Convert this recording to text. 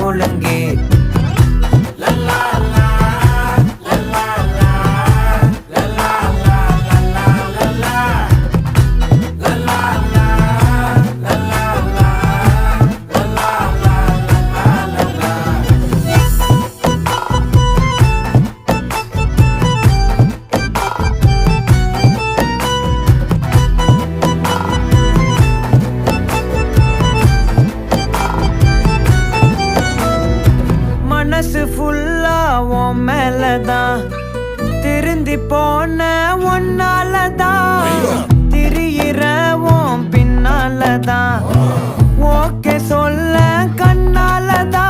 முழங்கே மனசு ஃபுல்லா உன் மேலதான் திருந்தி போன ஒன்னாலதான் திரியிற உன் பின்னாலதான் ஓகே சொல்ல